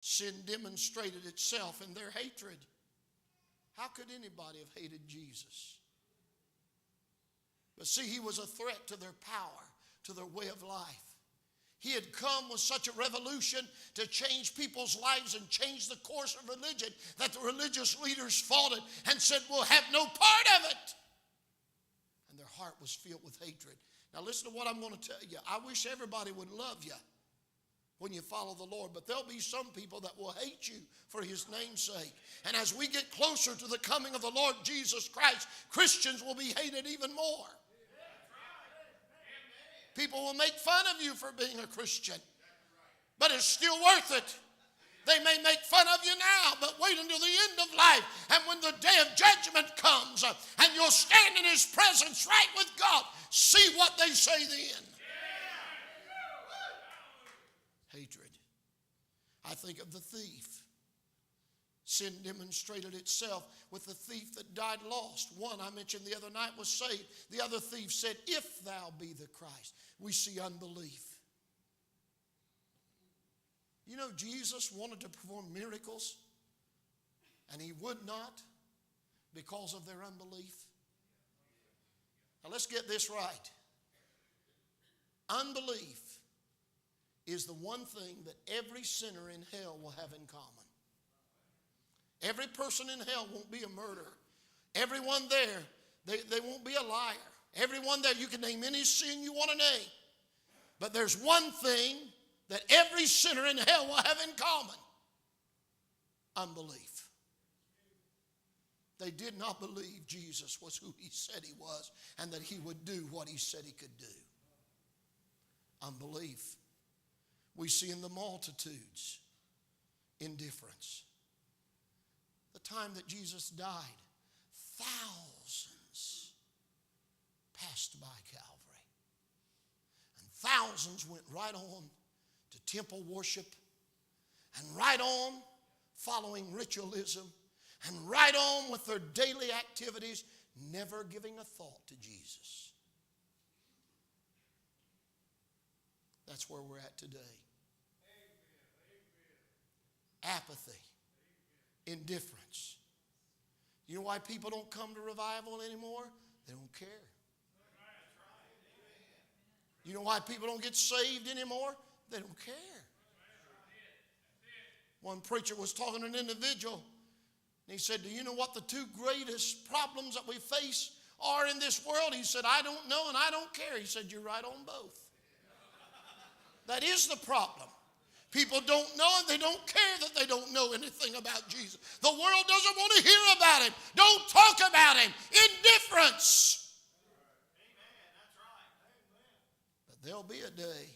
Sin demonstrated itself in their hatred. How could anybody have hated Jesus? But see, he was a threat to their power, to their way of life. He had come with such a revolution to change people's lives and change the course of religion that the religious leaders fought it and said, we'll have no part of it. And their heart was filled with hatred. Now listen to what I'm going to tell you. I wish everybody would love you when you follow the Lord, but there'll be some people that will hate you for his name's sake. And as we get closer to the coming of the Lord Jesus Christ, Christians will be hated even more. People will make fun of you for being a Christian, but it's still worth it. They may make fun of you now, but wait until the end of life. And when the day of judgment comes and you'll stand in his presence right with God, see what they say then. Hatred. I think of the thief. Sin demonstrated itself with the thief that died lost. One I mentioned the other night was saved. The other thief said, if thou be the Christ. We see unbelief. You know, Jesus wanted to perform miracles, and he would not because of their unbelief. Now let's get this right. Unbelief is the one thing that every sinner in hell will have in common. Every person in hell won't be a murderer. Everyone there, they won't be a liar. Everyone there, you can name any sin you want to name. But there's one thing that every sinner in hell will have in common. Unbelief. They did not believe Jesus was who he said he was and that he would do what he said he could do. Unbelief. We see in the multitudes indifference. The time that Jesus died, thousands passed by Calvary. And thousands went right on to temple worship and right on following ritualism and right on with their daily activities, never giving a thought to Jesus. That's where we're at today. Apathy. Indifference. You know why people don't come to revival anymore? They don't care. You know why people don't get saved anymore? They don't care. One preacher was talking to an individual, and he said, do you know what the two greatest problems that we face are in this world? He said, I don't know and I don't care. He said, you're right on both. That is the problem. People don't know and they don't care that they don't know anything about Jesus. The world doesn't want to hear about him. Don't talk about him. Indifference. But there'll be a day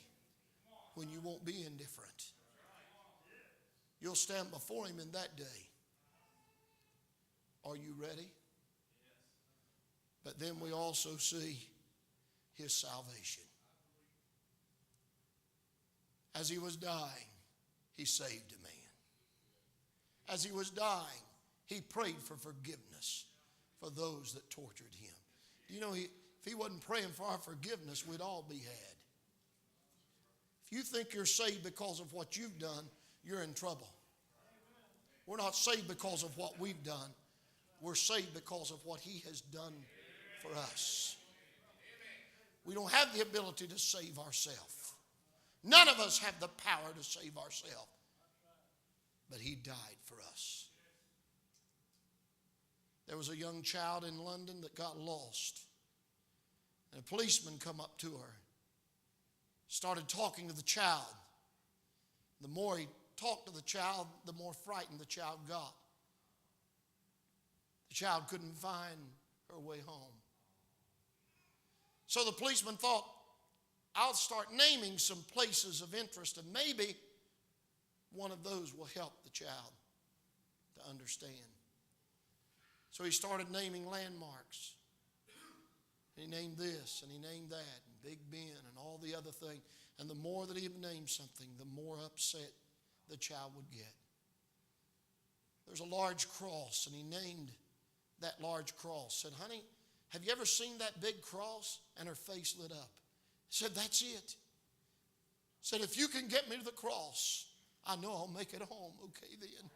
when you won't be indifferent. You'll stand before him in that day. Are you ready? But then we also see his salvation. As he was dying, he saved a man. As he was dying, he prayed for forgiveness for those that tortured him. Do you know, if he wasn't praying for our forgiveness, we'd all be had. If you think you're saved because of what you've done, you're in trouble. We're not saved because of what we've done. We're saved because of what he has done for us. We don't have the ability to save ourselves. None of us have the power to save ourselves. But he died for us. There was a young child in London that got lost. And a policeman come up to her, started talking to the child. The more he talked to the child, the more frightened the child got. The child couldn't find her way home. So the policeman thought, I'll start naming some places of interest, and maybe one of those will help the child to understand. So he started naming landmarks. He named this, and he named that, and Big Ben, and all the other things. And the more that he named something, the more upset the child would get. There's a large cross, and he named that large cross. Said, honey, have you ever seen that big cross? And her face lit up. Said, that's it. Said, if you can get me to the cross, I know I'll make it home. Okay then.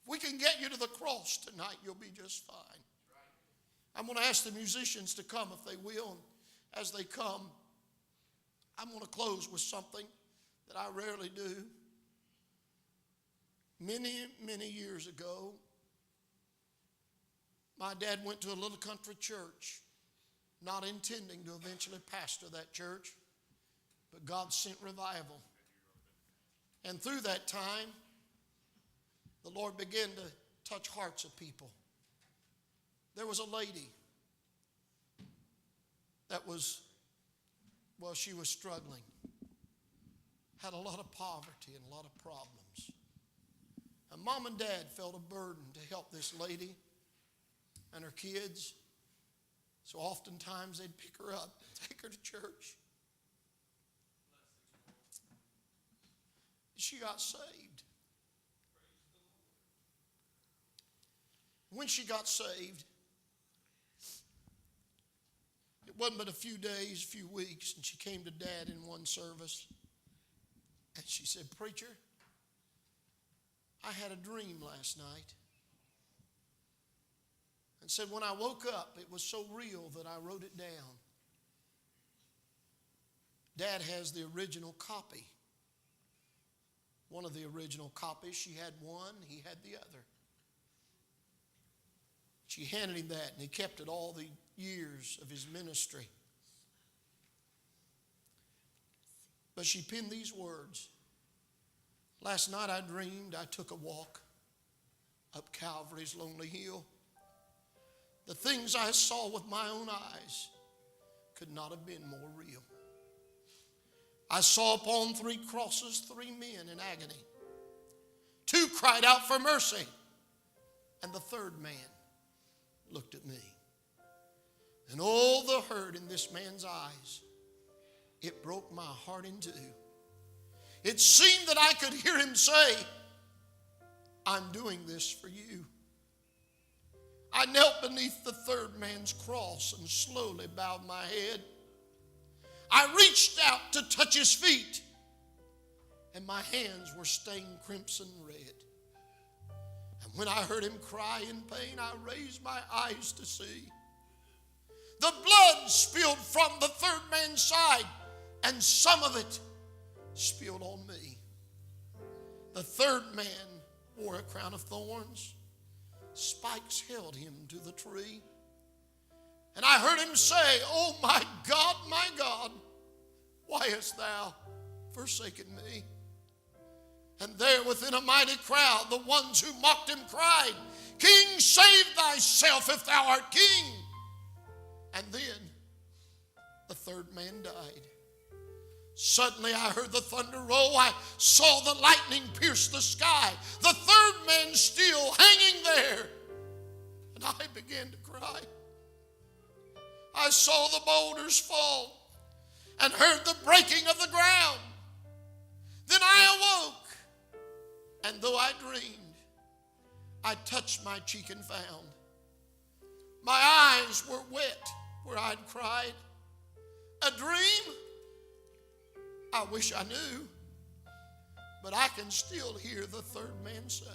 If we can get you to the cross tonight, you'll be just fine. I'm going to ask the musicians to come if they will. And as they come, I'm going to close with something that I rarely do. Many, many years ago, my dad went to a little country church, not intending to eventually pastor that church, but God sent revival. And through that time, the Lord began to touch hearts of people. There was a lady that was, well, she was struggling, had a lot of poverty and a lot of problems. And Mom and Dad felt a burden to help this lady and her kids. So oftentimes they'd pick her up and take her to church. She got saved. When she got saved, it wasn't but a few days, a few weeks, and she came to Dad in one service. And she said, "Preacher, I had a dream last night." And said, when I woke up, it was so real that I wrote it down. Dad has the original copy. One of the original copies. She had one, he had the other. She handed him that, and he kept it all the years of his ministry. But she penned these words. Last night I dreamed I took a walk up Calvary's lonely hill. The things I saw with my own eyes could not have been more real. I saw upon 3 crosses 3 men in agony. 2 cried out for mercy, and the 3rd man looked at me. And all the hurt in this man's eyes, it broke my heart in 2. It seemed that I could hear him say, "I'm doing this for you." I knelt beneath the 3rd man's cross and slowly bowed my head. I reached out to touch his feet, and my hands were stained crimson red. And when I heard him cry in pain, I raised my eyes to see. The blood spilled from the 3rd man's side, and some of it spilled on me. The 3rd man wore a crown of thorns. Spikes held him to the tree. And I heard him say, "Oh my God, why hast thou forsaken me?" And there within a mighty crowd, the ones who mocked him cried, "King, save thyself if thou art king." And then the 3rd man died. Suddenly I heard the thunder roll. I saw the lightning pierce the sky. The 3rd man still hanging there. And I began to cry. I saw the boulders fall and heard the breaking of the ground. Then I awoke, and though I dreamed, I touched my cheek and found my eyes were wet where I'd cried. A dream? I wish I knew, but I can still hear the 3rd man say,